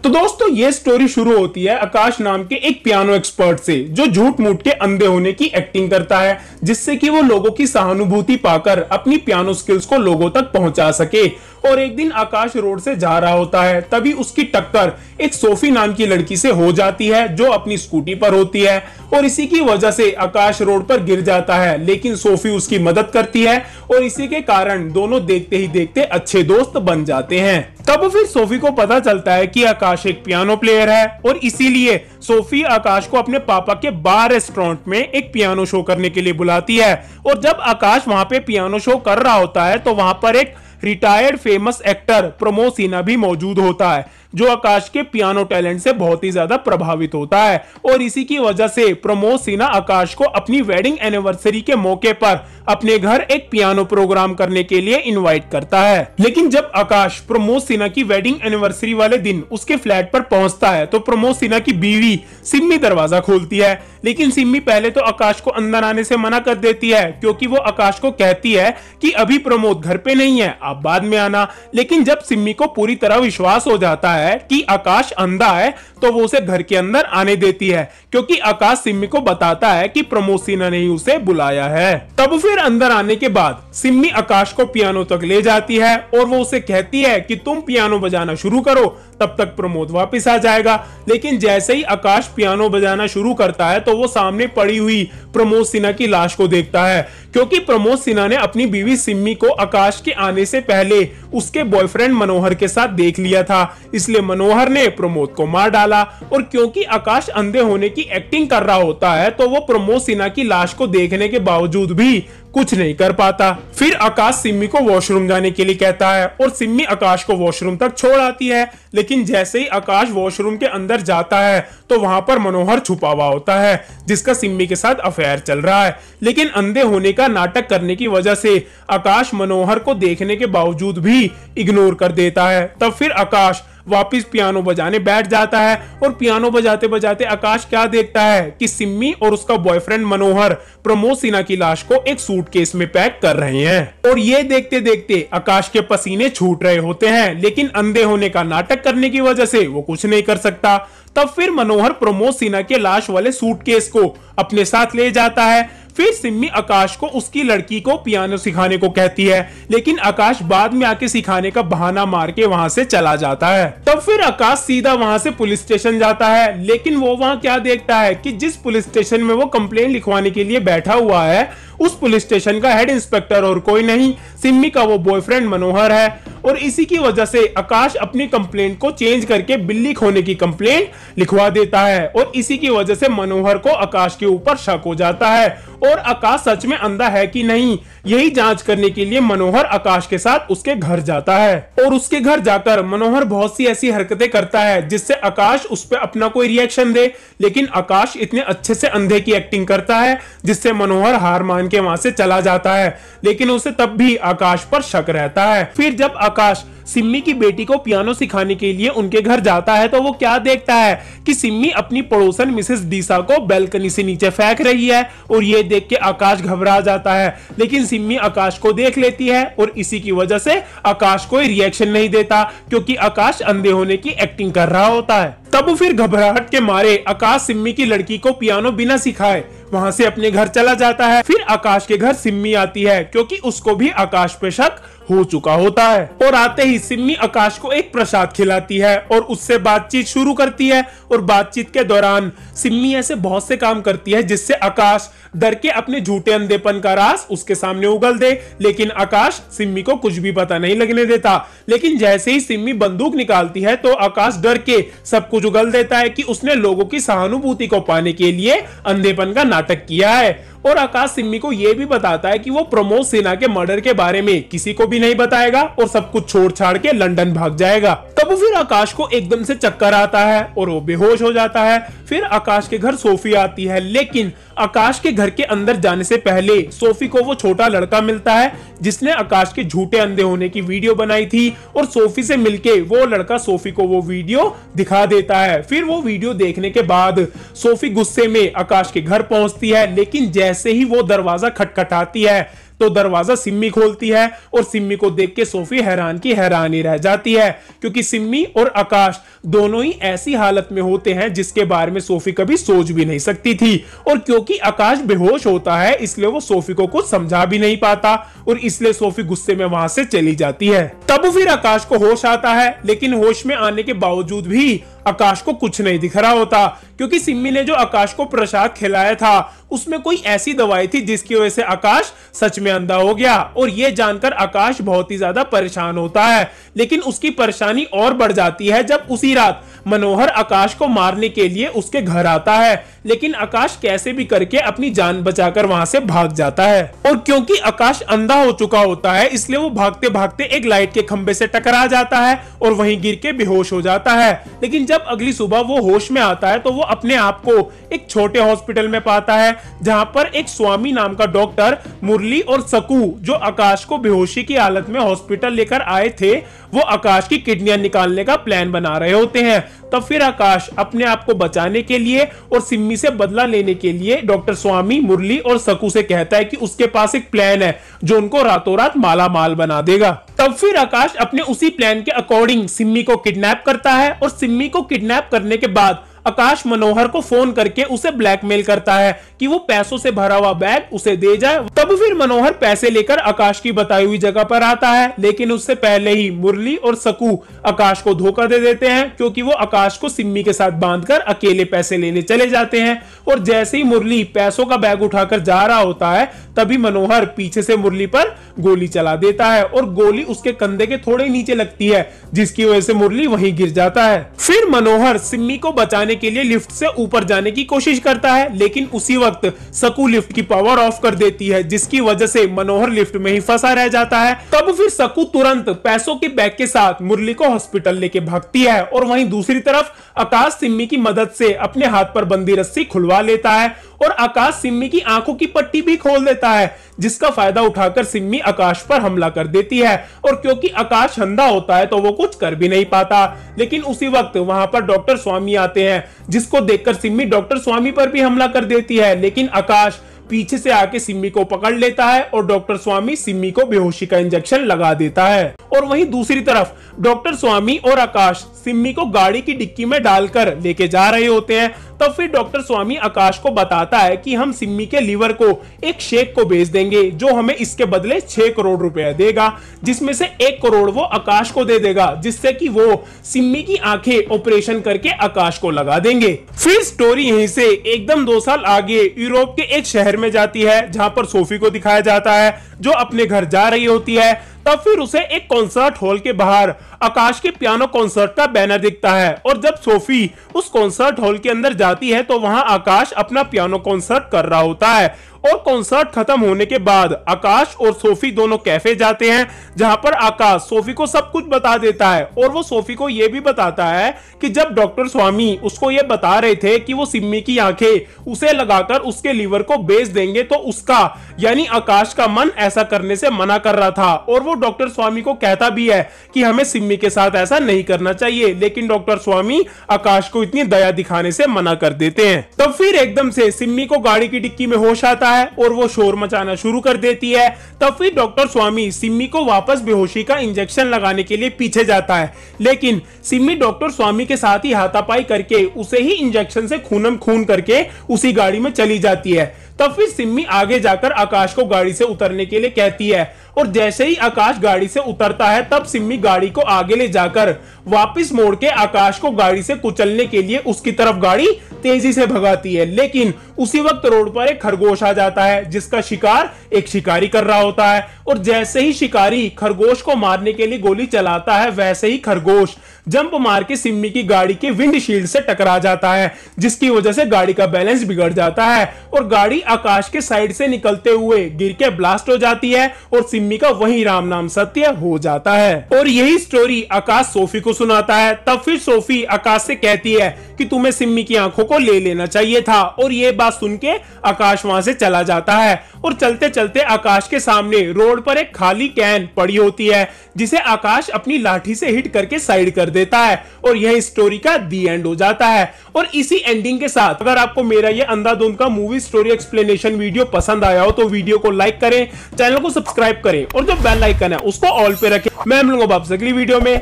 तो दोस्तों ये स्टोरी शुरू होती है आकाश नाम के एक पियानो एक्सपर्ट से, जो झूठ मूठ के अंधे होने की एक्टिंग करता है, जिससे कि वो लोगों की सहानुभूति पाकर अपनी पियानो स्किल्स को लोगों तक पहुंचा सके। और एक दिन आकाश रोड से जा रहा होता है, तभी उसकी टक्कर एक सोफी नाम की लड़की से हो जाती है, जो अपनी स्कूटी पर होती है। और इसी की वजह से आकाश रोड पर गिर जाता है, लेकिन सोफी उसकी मदद करती है और इसी के कारण दोनों देखते ही देखते अच्छे दोस्त बन जाते हैं। तब फिर सोफी को पता चलता है कि आकाश एक पियानो प्लेयर है और इसीलिए सोफी आकाश को अपने पापा के बार रेस्टोरेंट में एक पियानो शो करने के लिए बुलाती है। और जब आकाश वहां पे पियानो शो कर रहा होता है तो वहां पर एक retired famous actor Pramod Sinha भी मौजूद होता है, जो आकाश के पियानो टैलेंट से बहुत ही ज्यादा प्रभावित होता है। और इसी की वजह से प्रमोद सिन्हा आकाश को अपनी वेडिंग एनिवर्सरी के मौके पर अपने घर एक पियानो प्रोग्राम करने के लिए इनवाइट करता है। लेकिन जब आकाश प्रमोद सिन्हा की वेडिंग एनिवर्सरी वाले दिन उसके फ्लैट पर पहुंचता है तो प्रमोद सिन्हा की बीवी सिम्मी दरवाजा खोलती है, लेकिन सिम्मी पहले तो आकाश को अंदर आने से मना कर देती है, क्योंकि वो आकाश को कहती है कि अभी प्रमोद घर पे नहीं है, आप बाद में आना। लेकिन जब सिम्मी को पूरी तरह विश्वास हो जाता है कि आकाश अंधा है तो वो उसे घर के अंदर आने देती है, क्योंकि आकाश सिम्मी को बताता है कि प्रमोद सिन्हा ने ही उसे बुलाया है। तब फिर अंदर आने के बाद सिम्मी आकाश को पियानो तक ले जाती है और वो उसे कहती है कि तुम पियानो बजाना शुरू करो, तब तक प्रमोद वापस आ जाएगा। लेकिन जैसे ही आकाश पियानो बजाना शुरू करता है तो वो सामने पड़ी हुई प्रमोद सिन्हा की लाश को देखता है, क्योंकि प्रमोद सिन्हा ने अपनी बीवी सिम्मी को आकाश के आने से पहले उसके बॉयफ्रेंड मनोहर के साथ देख लिया था, इसलिए मनोहर ने प्रमोद को मार डाला। और क्योंकि आकाश अंधे होने की एक्टिंग कर रहा होता है तो वो प्रमोद सिन्हा की लाश को देखने के बावजूद भी कुछ नहीं कर पाता। फिर आकाश सिम्मी को वॉशरूम जाने के लिए कहता है और सिम्मी आकाश को वॉशरूम तक छोड़ आती है। लेकिन जैसे ही आकाश वॉशरूम के अंदर जाता है तो वहां पर मनोहर छुपा हुआ होता है, जिसका सिम्मी के साथ अफेयर चल रहा है। लेकिन अंधे होने का नाटक करने की वजह से आकाश मनोहर को देखने के बावजूद भी इग्नोर कर देता है। तब फिर आकाश वापिस पियानो बजाने बैठ जाता है और पियानो बजाते बजाते आकाश क्या देखता है कि सिम्मी और उसका बॉयफ्रेंड मनोहर प्रमोद सिन्हा की लाश को एक सूटकेस में पैक कर रहे हैं। और ये देखते देखते आकाश के पसीने छूट रहे होते हैं, लेकिन अंधे होने का नाटक करने की वजह से वो कुछ नहीं कर सकता। तब फिर मनोहर प्रमोद सिन्हा के लाश वाले सूटकेस को अपने साथ ले जाता है। फिर सिम्मी आकाश को उसकी लड़की को पियानो सिखाने को कहती है, लेकिन आकाश बाद में आके सिखाने का बहाना मार के वहां से चला जाता है। तब फिर आकाश सीधा वहां से पुलिस स्टेशन जाता है, लेकिन वो वहां क्या देखता है कि जिस पुलिस स्टेशन में वो कंप्लेंट लिखवाने के लिए बैठा हुआ है उस पुलिस स्टेशन का हेड इंस्पेक्टर और कोई नहीं, सिम्मी का वो बॉयफ्रेंड मनोहर है। और इसी की वजह से आकाश अपनी कंप्लेंट को चेंज करके बिल्ली खोने की कंप्लेंट लिखवा देता है और इसी की वजह से मनोहर को आकाश के ऊपर शक हो जाता है और आकाश सच में अंधा है कि नहीं, यही जांच करने के लिए मनोहर आकाश के साथ उसके घर जाता है। और उसके घर जाकर मनोहर बहुत सी ऐसी हरकतें करता है जिससे आकाश उस पर अपना कोई रिएक्शन दे, लेकिन आकाश इतने अच्छे से अंधे की एक्टिंग करता है जिससे मनोहर हार मान के वहां से चला जाता है, लेकिन उसे तब भी आकाश पर शक रहता है। फिर जब आकाश सिम्मी की बेटी को पियानो सिखाने के लिए उनके घर जाता है तो वो क्या देखता है कि सिम्मी अपनी पड़ोसन मिसेस डीसा को बैल्कनी से नीचे फेंक रही है और ये देख के आकाश घबरा जाता है, लेकिन सिम्मी आकाश को देख लेती है और इसी की वजह से आकाश कोई रिएक्शन नहीं देता, क्योंकि आकाश अंधे होने की एक्टिंग कर रहा होता है। तब फिर घबराहट के मारे आकाश सिम्मी की लड़की को पियानो बिना सिखाए वहां से अपने घर चला जाता है। फिर आकाश के घर सिम्मी आती है, क्योंकि उसको भी आकाश पे शक हो चुका होता है। और आते ही सिम्मी आकाश को एक प्रसाद खिलाती है और उससे बातचीत शुरू करती है। और बातचीत के दौरान सिम्मी ऐसे बहुत से काम करती है जिससे आकाश डर के अपने झूठे अंधेपन का राज उसके सामने उगल दे, लेकिन आकाश सिम्मी को कुछ भी पता नहीं लगने देता। लेकिन जैसे ही सिम्मी बंदूक निकालती है तो आकाश डर के सब कुछ उगल देता है कि उसने लोगों की सहानुभूति को पाने के लिए अंधेपन का नाटक किया है। और आकाश सिम्मी को यह भी बताता है कि वो प्रमोद सिन्हा के मर्डर के बारे में किसी को भी नहीं बताएगा और सब कुछ छोड़ छाड़ के लंदन भाग जाएगा। तब फिर आकाश को एकदम से चक्कर आता है और वो बेहोश हो जाता है। फिर आकाश के घर सोफी आती है, लेकिन आकाश के घर के अंदर जाने से पहले सोफी को वो छोटा लड़का मिलता है जिसने आकाश के झूठे अंधे होने की वीडियो बनाई थी। और सोफी से मिलके वो लड़का सोफी को वो वीडियो दिखा देता है। फिर वो वीडियो देखने के बाद सोफी गुस्से में आकाश के घर पहुंचती है, लेकिन जैसे ही वो दरवाजा खटखटाती है तो दरवाजा सिम्मी खोलती है और सिम्मी को देख के सोफी हैरान की हैरान ही रह जाती है, क्योंकि सिम्मी और आकाश दोनों ही ऐसी हालत में होते हैं जिसके बारे में सोफी कभी सोच भी नहीं सकती थी। और क्योंकि आकाश बेहोश होता है इसलिए वो सोफी को कुछ समझा भी नहीं पाता और इसलिए सोफी गुस्से में वहां से चली जाती है। तब फिर आकाश को होश आता है, लेकिन होश में आने के बावजूद भी आकाश को कुछ नहीं दिख रहा होता, क्योंकि सिम्मी ने जो आकाश को प्रसाद खिलाया था उसमें कोई ऐसी दवाई थी जिसकी वजह से आकाश सच में अंधा हो गया। और यह जानकर आकाश बहुत ही ज्यादा परेशान होता है, लेकिन उसकी परेशानी और बढ़ जाती है जब उसी रात मनोहर आकाश को मारने के लिए उसके घर आता है, लेकिन आकाश कैसे भी करके अपनी जान बचाकर वहां से भाग जाता है। और क्योंकि आकाश अंधा हो चुका होता है इसलिए वो भागते भागते एक लाइट के खंबे से टकरा जाता है और वहीं गिर के बेहोश हो जाता है। लेकिन जब अगली सुबह वो होश में आता है तो वो अपने आप को एक छोटे हॉस्पिटल में पाता है, जहां पर एक स्वामी नाम का डॉक्टर मुरली और सकू, जो आकाश को बेहोशी की हालत में हॉस्पिटल लेकर आए थे, वो आकाश की किडनियां निकालने का प्लान बना रहे होते हैं। तब फिर आकाश अपने आप को बचाने के लिए और सिम्मी से बदला लेने के लिए डॉक्टर स्वामी, मुरली और सकू से कहता है कि उसके पास एक प्लान है जो उनको रातों रात माला माल बना देगा। तब फिर आकाश अपने उसी प्लान के अकॉर्डिंग सिम्मी को किडनैप करता है और सिम्मी को किडनैप करने के बाद आकाश मनोहर को फोन करके उसे ब्लैकमेल करता है कि वो पैसों से भरा हुआ बैग उसे दे जाए। तब फिर मनोहर पैसे लेकर आकाश की बताई हुई जगह पर आता है, लेकिन उससे पहले ही मुरली और सकू आकाश को धोखा दे देते हैं, क्योंकि वो आकाश को सिम्मी के साथ बांधकर अकेले पैसे लेने चले जाते हैं। और जैसे ही मुरली पैसों का बैग उठाकर जा रहा होता है तभी मनोहर पीछे से मुरली पर गोली चला देता है और गोली उसके कंधे के थोड़े नीचे लगती है, जिसकी वजह से मुरली वहीं गिर जाता है। फिर मनोहर सिम्मी को बचाने के लिए लिफ्ट से ऊपर जाने की कोशिश करता है, लेकिन उसी वक्त सकू लिफ्ट की पावर ऑफ कर देती है, जिसकी वजह से मनोहर लिफ्ट में ही फंसा रह जाता है। तब फिर सकू तुरंत पैसों के बैग के साथ मुरली को हॉस्पिटल लेके भागती है और वहीं दूसरी तरफ आकाश सिम्मी की मदद से अपने हाथ पर बंदी रस्सी खुलवा लेता है और आकाश सिम्मी की आंखों की पट्टी भी खोल देता है, जिसका फायदा उठाकर सिम्मी आकाश पर हमला कर देती है। और क्योंकि आकाश अंधा होता है तो वो कुछ कर भी नहीं पाता, लेकिन उसी वक्त वहां पर डॉक्टर स्वामी आते हैं, जिसको देखकर सिम्मी डॉक्टर स्वामी पर भी हमला कर देती है, लेकिन आकाश पीछे से आके सिम्मी को पकड़ लेता है और डॉक्टर स्वामी सिम्मी को बेहोशी का इंजेक्शन लगा देता है। और वहीं दूसरी तरफ डॉक्टर स्वामी और आकाश सिम्मी को गाड़ी की डिक्की में डालकर लेके जा रहे होते हैं। तब फिर डॉक्टर स्वामी आकाश को बताता है कि हम सिम्मी के लीवर को एक शेख को बेच देंगे जो हमें इसके बदले 6 करोड़ रुपए देगा, जिसमें से 1 करोड़ वो आकाश को दे देगा, जिससे कि वो सिम्मी की आंखें ऑपरेशन करके आकाश को लगा देंगे। फिर स्टोरी यहीं से एकदम 2 साल आगे यूरोप के एक शहर में जाती है, जहां पर सोफी को दिखाया जाता है जो अपने घर जा रही होती है। तब फिर उसे एक कॉन्सर्ट हॉल के बाहर आकाश के पियानो कॉन्सर्ट का बैनर दिखता है और जब सोफी उस कॉन्सर्ट हॉल के अंदर जाती है तो वहां आकाश अपना पियानो कॉन्सर्ट कर रहा होता है। और कॉन्सर्ट खत्म होने के बाद आकाश और सोफी दोनों कैफे जाते हैं, जहां पर आकाश सोफी को सब कुछ बता देता है और वो सोफी को यह भी बताता है कि जब डॉक्टर स्वामी उसको ये बता रहे थे कि वो सिम्मी की आंखें उसे लगाकर उसके लीवर को बेच देंगे, तो उसका यानी आकाश का मन ऐसा करने से मना कर रहा था। और वो डॉक्टर स्वामी को कहता भी है कि हमें सिम्मी के साथ ऐसा नहीं करना चाहिए, लेकिन डॉक्टर स्वामी आकाश को इतनी दया दिखाने से मना कर देते हैं। तब फिर एकदम से सिम्मी को गाड़ी की डिक्की में होश आता है और वो शोर मचाना शुरू कर देती है। तब फिर डॉक्टर स्वामी सिम्मी को वापस बेहोशी का इंजेक्शन लगाने के लिए पीछे जाता है, लेकिन सिम्मी डॉक्टर स्वामी के साथ ही हाथापाई करके उसे ही इंजेक्शन से खूनम खून करके उसी गाड़ी में चली जाती है। तब फिर सिम्मी आगे जाकर आकाश को गाड़ी से उतरने के लिए कहती है और जैसे ही आकाश गाड़ी से उतरता है तब सिम्मी गाड़ी को आगे ले जाकर वापस मोड़ के आकाश को गाड़ी से कुचलने के लिए उसकी तरफ गाड़ी तेजी से भगाती है, लेकिन उसी वक्त रोड पर एक खरगोश आ जाता है जिसका शिकार एक शिकारी कर रहा होता है। और जैसे ही शिकारी खरगोश को मारने के लिए गोली चलाता है वैसे ही खरगोश जंप मार के सिम्मी की गाड़ी के विंडशील्ड से टकरा जाता है, जिसकी वजह से गाड़ी का बैलेंस बिगड़ जाता है और गाड़ी आकाश के साइड से निकलते हुए गिर के ब्लास्ट हो जाती है और सिम्मी का वही राम नाम सत्य हो जाता है। और यही स्टोरी आकाश सोफी को सुनाता है। तब फिर सोफी आकाश से कहती है कि तुम्हें सिम्मी की आंखों को ले लेना चाहिए था, और ये बात आवाज सुन के आकाश वहां से चला जाता है और चलते चलते आकाश के सामने रोड पर एक खाली कैन पड़ी होती है जिसे आकाश अपनी लाठी से हिट करके साइड कर देता है और यह स्टोरी का दी एंड हो जाता है। और इसी एंडिंग के साथ अगर आपको मेरा ये अंधाधुन का मूवी स्टोरी एक्सप्लेनेशन वीडियो पसंद आया हो तो वीडियो को लाइक करें, चैनल को सब्सक्राइब करें और जो बेल आइकन है उसको ऑल पे रखें। मैं मिलूंगा आपसे अगली वीडियो में।